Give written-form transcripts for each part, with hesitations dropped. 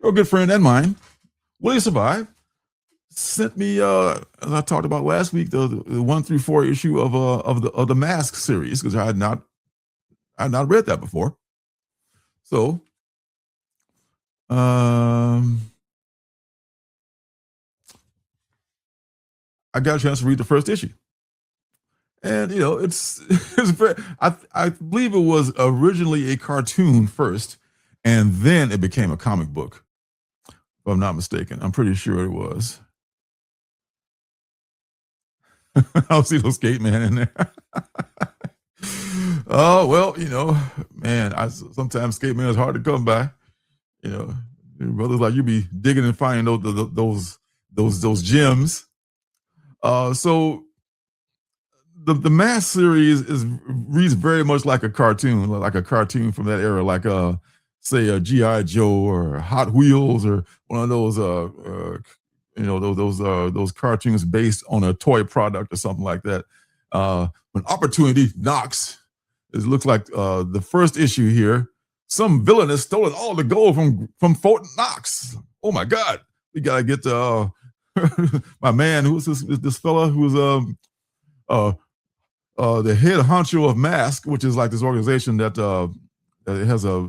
Your good friend and mine, Willie Survive, sent me, as I talked about last week, the 1 through 4 issue of the Mask series, because I had not read that before. So, I got a chance to read the first issue. And it's it's very. I believe it was originally a cartoon first, and then it became a comic book. If I'm not mistaken, I'm pretty sure it was. I'll see those skate man in there. Oh well, man. Sometimes skate man is hard to come by. You know, brothers like you be digging and finding those gems. So the Mask series reads very much like a cartoon, from that era, like say a GI Joe or Hot Wheels or one of those those cartoons based on a toy product or something like that. When opportunity knocks, it looks like the first issue here. Some villain has stolen all the gold from Fort Knox. Oh my God, we gotta get my man. Who's this fella who's the head honcho of M.A.S.K, which is like this organization that it has an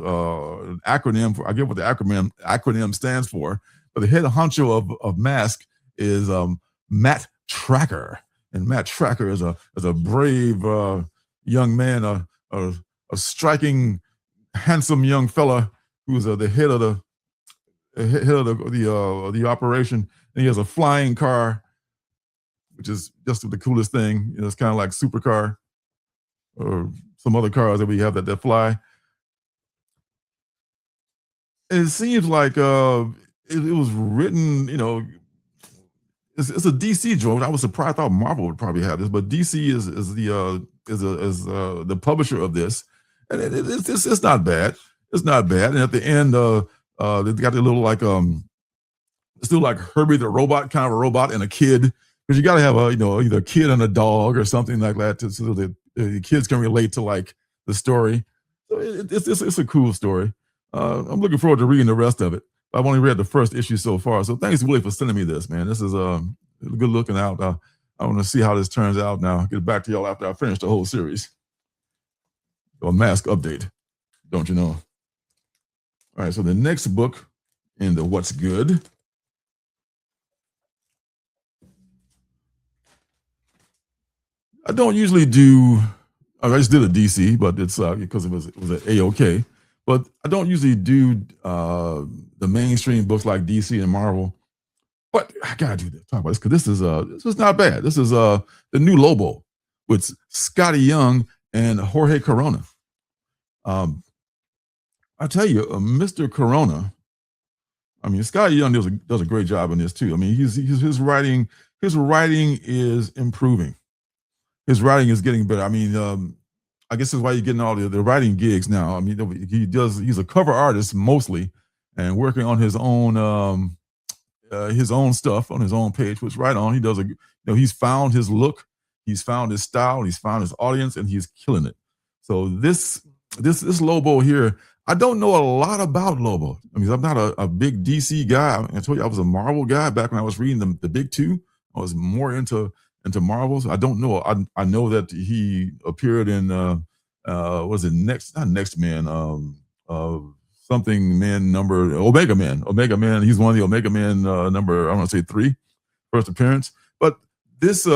acronym for. I get what the acronym stands for, but the head honcho of M.A.S.K is Matt Tracker, and Matt Tracker is a brave young man, a striking, handsome young fella who's the head of the operation, and he has a flying car, which is just the coolest thing. It's kind of like supercar or some other cars that we have that fly. It seems like it was written, it's a DC joint. I was surprised. I thought Marvel would probably have this, but DC is the publisher of this, and it's not bad. It's not bad. And at the end, they got a little like still like Herbie the robot, kind of a robot and a kid, because you got to have either a kid and a dog or something like that, so that the kids can relate to like the story. So it's a cool story. I'm looking forward to reading the rest of it. I've only read the first issue so far, so thanks Willie for sending me this, man. This is good looking out. I want to see how this turns out now. I'll get back to y'all after I finish the whole series. A Mask update, don't you know? All right, so the next book in the What's Good. I don't usually do. I just did a DC, but it's because it was an A-OK. But I don't usually do the mainstream books like DC and Marvel. But I gotta do this. Talk about this because this is not bad. This is the new Lobo with Scotty Young and Jorge Corona. I tell you, Mr. Corona. I mean, Scotty Young does a great job in this too. I mean, his writing is improving. His writing is getting better. I mean, I guess that's why you're getting all the writing gigs now. I mean, he's a cover artist mostly, and working on his own stuff on his own page, which right on. He does he's found his look, he's found his style, he's found his audience, and he's killing it. So this Lobo here, I don't know a lot about Lobo. I mean, I'm not a big DC guy. I told you I was a Marvel guy back when I was reading the big two. I was more into Marvels. I don't know. I know that he appeared in was it not Next Man, something man number Omega Man. Omega Man. He's one of the Omega Man number, I want to say 3, first appearance. But this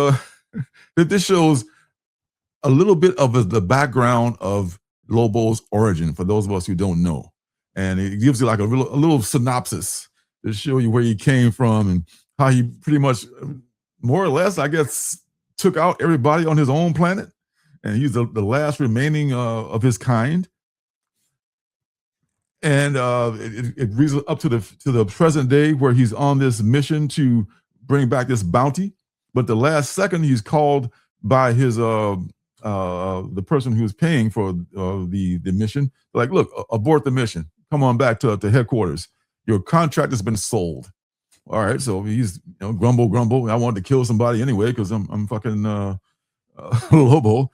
this shows a little bit of the background of Lobo's origin for those of us who don't know, and it gives you like a little synopsis to show you where he came from and how he pretty much, more or less, I guess, took out everybody on his own planet, and he's the last remaining of his kind. And it reads up to the present day, where he's on this mission to bring back this bounty. But the last second, he's called by his the person who's paying for the mission. Like, look, abort the mission. Come on back to headquarters. Your contract has been sold. All right, so he's grumble. I wanted to kill somebody anyway because I'm fucking Lobo.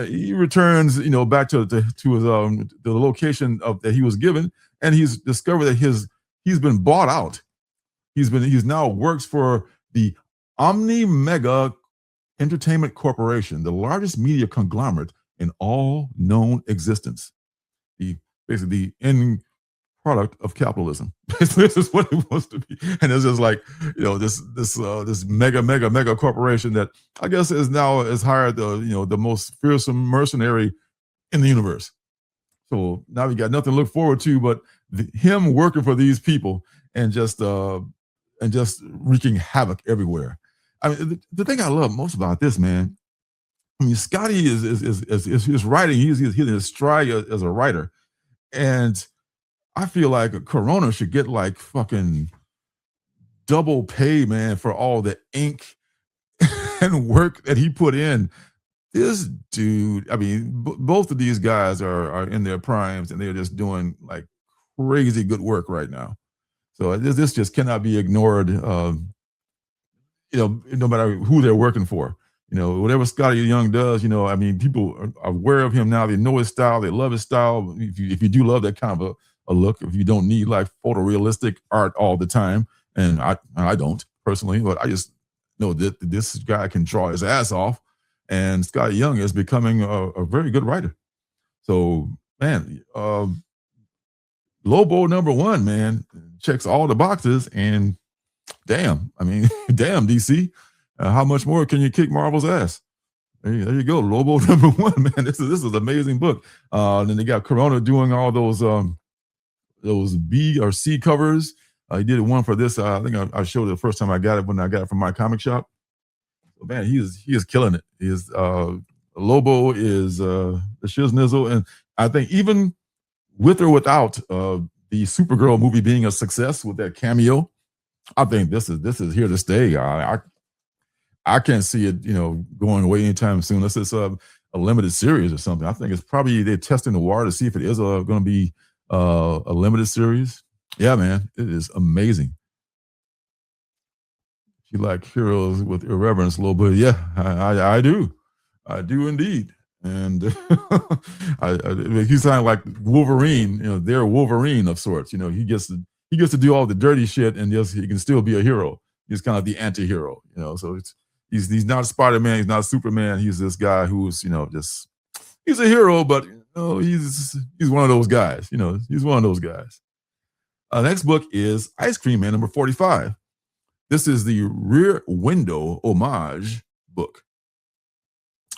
He returns, back to his the location that he was given, and he's discovered that he's been bought out. He's now works for the Omni Mega Entertainment Corporation, the largest media conglomerate in all known existence. The basically the end product of capitalism. This is what it wants to be, and it's just like, this mega corporation that I guess is now has hired the most fearsome mercenary in the universe. So now we got nothing to look forward to but him working for these people and just wreaking havoc everywhere. I mean, the thing I love most about this, man. I mean, Scotty is writing. He's hitting his stride as a writer, and I feel like Corona should get like fucking double pay, man, for all the ink and work that he put in. This dude, I mean, both of these guys are in their primes and they're just doing like crazy good work right now. So this just cannot be ignored. No matter who they're working for. Whatever Scotty Young does, I mean, people are aware of him now. They know his style. They love his style. If you do love that kind of a look, if you don't need like photorealistic art all the time, and I don't personally, but I just know that this guy can draw his ass off, and Scotty Young is becoming a very good writer. So, man, Lobo #1, man, checks all the boxes, and damn, I mean, damn, DC, how much more can you kick Marvel's ass? There you go, Lobo #1, man. This is an amazing book. And then they got Corona doing all those B or C covers. He did one for this. I think I showed it the first time I got it when I got it from my comic shop. So, man, he is killing it. He is Lobo is the shiznizzle, and I think even with or without the Supergirl movie being a success with that cameo, I think this is here to stay. I can't see it, going away anytime soon unless it's a limited series or something. I think it's probably they're testing the water to see if it is going to be a limited series. Yeah, man, it is amazing. You like heroes with irreverence a little bit? Yeah, I do indeed. And he sounded like Wolverine. They're Wolverine of sorts. He gets to do all the dirty shit, and just he can still be a hero. He's kind of the anti-hero. So he's not Spider-Man. He's not Superman. He's this guy who's just he's a hero, but he's one of those guys. He's one of those guys. Next book is Ice Cream Man #45. This is the Rear Window homage book.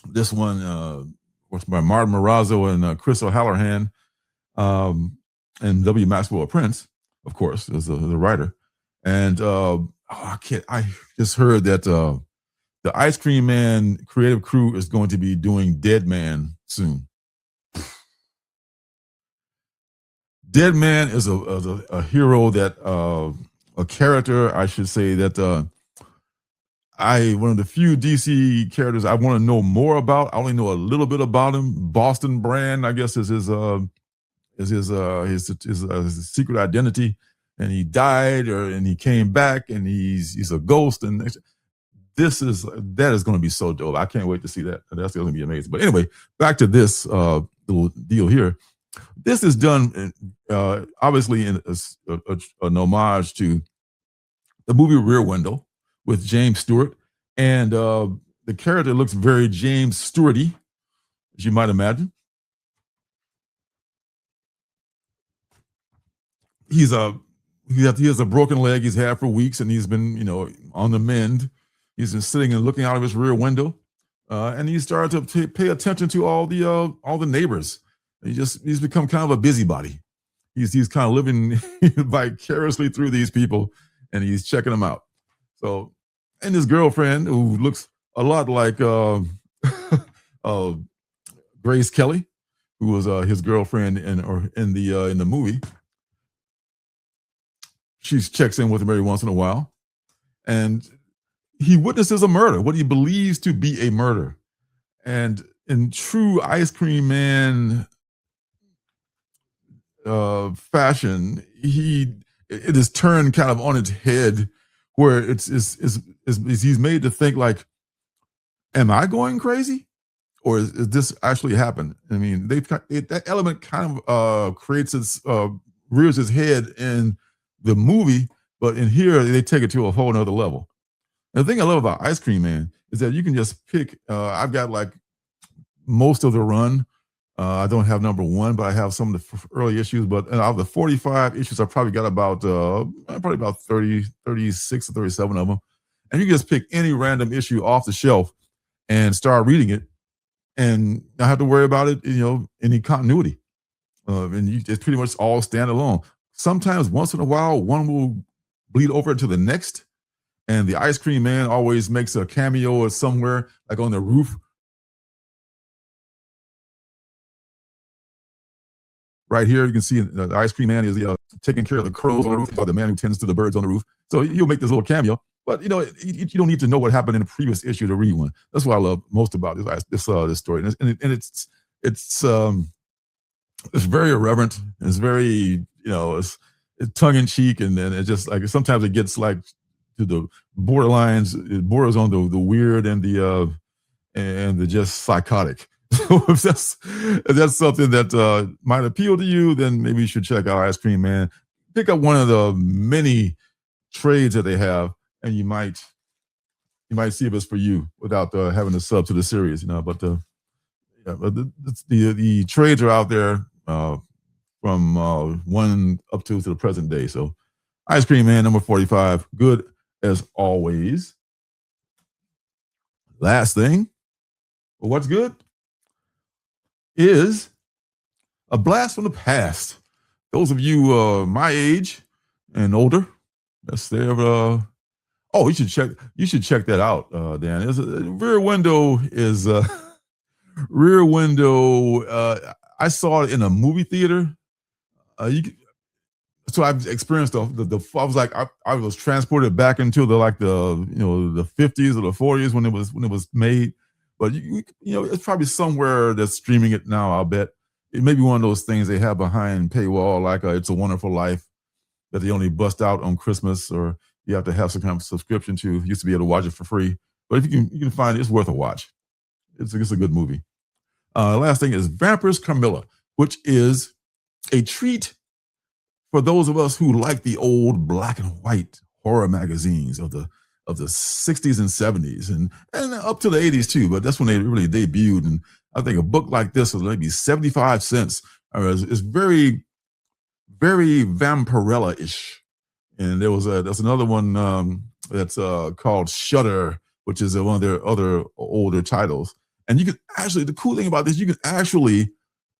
This one was by Martin Morazzo and Chris O'Halloran, and W. Maxwell Prince, of course, is the writer. And I just heard that the Ice Cream Man creative crew is going to be doing Dead Man soon. Dead Man is a hero that a character, I should say, that one of the few DC characters I want to know more about. I only know a little bit about him. Boston Brand, I guess, is his secret identity, and he died, and he came back, and he's a ghost, and that is going to be so dope. I can't wait to see that. That's going to be amazing. But anyway, back to this little deal here. This is done obviously in an homage to the movie Rear Window with James Stewart, and the character looks very James Stewarty, as you might imagine. He has a broken leg. He's had for weeks, and he's been on the mend. He's been sitting and looking out of his rear window, and he started to pay attention to all the neighbors. He's become kind of a busybody. He's kind of living vicariously through these people, and he's checking them out. So, and his girlfriend, who looks a lot like Grace Kelly, who was his girlfriend in the movie, she checks in with him every once in a while, and he witnesses a murder, what he believes to be a murder, and in true Ice Cream Man fashion, it is turned kind of on its head, where he's made to think like, am I going crazy, or is this actually happened? I mean, that element kind of creates rears its head in the movie, but in here they take it to a whole nother level. And the thing I love about Ice Cream Man is that you can just pick. I've got like most of the run. I don't have number one, but I have some of the early issues. But out of the 45 issues, I probably got about probably about 30, 36 or 37 of them. And you can just pick any random issue off the shelf and start reading it, and not have to worry about it, any continuity. And it's pretty much all standalone. Sometimes, once in a while, one will bleed over into the next, and the Ice Cream Man always makes a cameo or somewhere, like on the roof. Right here, you can see the Ice Cream Man is taking care of the crows on the roof, or the man who tends to the birds on the roof. So he'll make this little cameo. But you don't need to know what happened in the previous issue to read one. That's what I love most about this story, and it's very irreverent. It's very it's tongue in cheek, and then it just like sometimes it gets like to the borderlines. It borders on the weird and the just psychotic. So if that's something that might appeal to you, then maybe you should check out Ice Cream Man. Pick up one of the many trades that they have, and you might see if it's for you without having to sub to the series. But the trades are out there from one up to the present day. So Ice Cream Man number 45, good as always. Last thing, what's good is a blast from the past. Those of you my age and older, that's there. You should check that out, Dan. Rear Window is Rear Window. I saw it in a movie theater. So I've experienced the I was like I was transported back into the 50s or the 40s when it was made. But it's probably somewhere that's streaming it now. I'll bet it may be one of those things they have behind paywall, like It's a Wonderful Life, that they only bust out on Christmas, or you have to have some kind of subscription to. You used to be able to watch it for free, but if you can find it, it's worth a watch. It's a good movie. Last thing is Vampiress Carmilla, which is a treat for those of us who like the old black and white horror magazines of the 60s and 70s and up to the 80s too, but that's when they really debuted. And I think a book like this was maybe 75 cents. It's very, very Vampirella-ish. And there's another one that's called Shudder, which is one of their other older titles. And you can actually, the cool thing about this,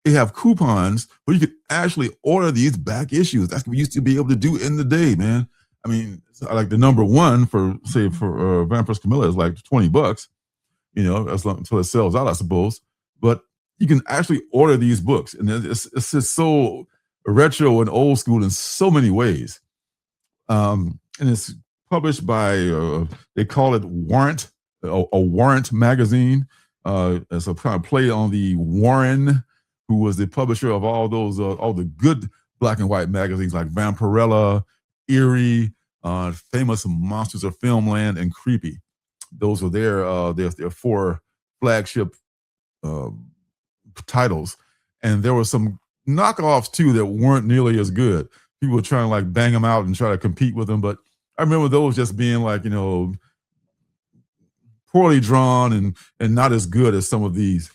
they have coupons where you could actually order these back issues. That's what we used to be able to do in the day, man. I mean, like the number one for Vampiress Carmilla is like $20, as long until it sells out, I suppose. But you can actually order these books, and it's just so retro and old school in so many ways. And it's published by they call it Warrant, a Warrant magazine. It's a kind of play on the Warren, who was the publisher of all the good black and white magazines like Vampirella, Eerie, Famous Monsters of Filmland, and Creepy. Those were their four flagship titles. And there were some knockoffs too that weren't nearly as good. People were trying to like bang them out and try to compete with them. But I remember those just being like, poorly drawn and not as good as some of these.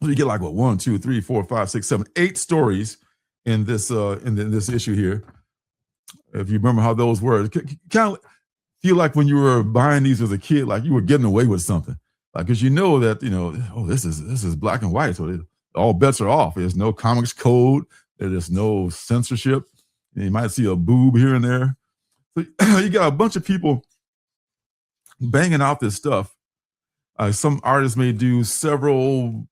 You get like 1, 2, 3, 4, 5, 6, 7, 8 stories in this issue here. If you remember how those were, kind of feel like when you were buying these as a kid, like you were getting away with something, like because that this is black and white, so all bets are off. There's no comics code, there's no censorship. You might see a boob here and there. So you got a bunch of people banging out this stuff. Some artists may do several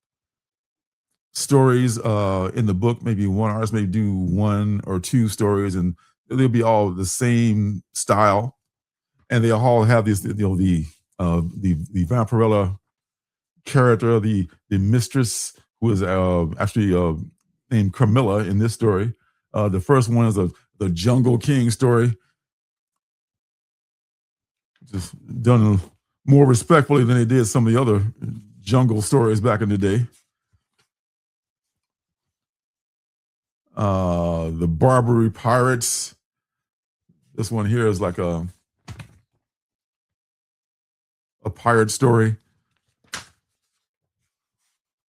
stories in the book. Maybe one artist may do 1 or 2 stories, and they'll be all the same style, and they all have this, the Vampirella character, the mistress, who is actually named Carmilla in this story. The first one is the Jungle King story, just done more respectfully than they did some of the other jungle stories back in the day. The Barbary Pirates, This one here is like a pirate story.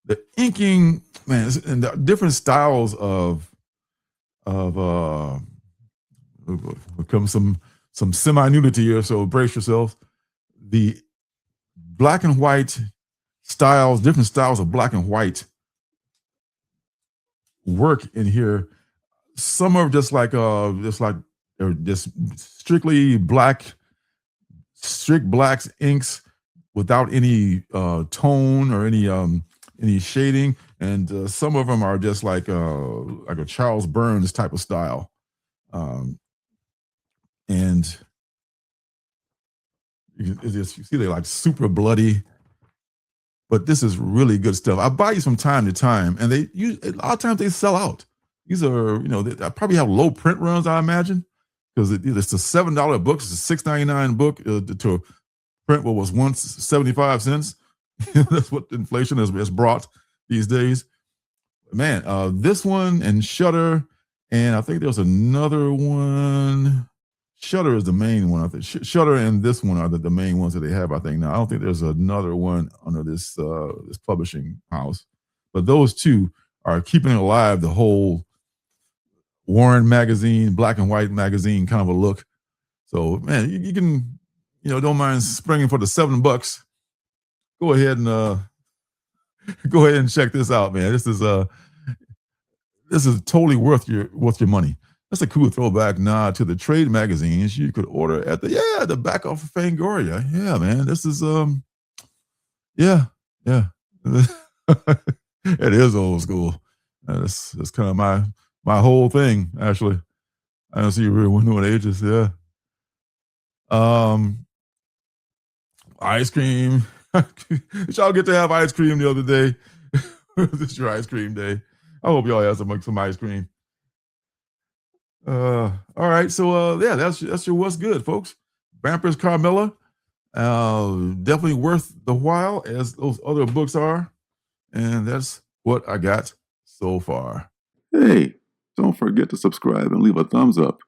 The inking, man, and the different styles of become some semi-nudity here, so brace yourselves. The black and white styles, different styles of black and white work in here. Some are just like they're just strictly black, strict blacks inks without any tone or any shading, and some of them are just like a Charles Burns type of style, and you see they're like super bloody. But this is really good stuff. I buy these from time to time, and a lot of times they sell out. These are, I probably have low print runs, I imagine, because it's a $7 book, it's a $6.99 book to print what was once 75 cents. That's what inflation has brought these days. Man, this one and Shutter, and I think there's another one. Shutter is the main one. I think Shutter and this one are the main ones that they have. I think now I don't think there's another one under this this publishing house, but those two are keeping alive the whole Warren magazine, black and white magazine kind of a look. So man, you can don't mind springing for the $7. Go ahead and check this out, man. This is totally worth your money. That's a cool throwback nod to the trade magazines you could order at the back of Fangoria. Yeah, man. This is yeah. It is old school. That's kind of my whole thing, actually. I don't see you really doing ages, yeah. Ice cream. Did y'all get to have ice cream the other day? This is your ice cream day. I hope y'all have some ice cream. All right, so yeah, that's your what's good, folks. Vampiress Carmilla, definitely worth the while as those other books are, and that's what I got so far. Hey, don't forget to subscribe and leave a thumbs up.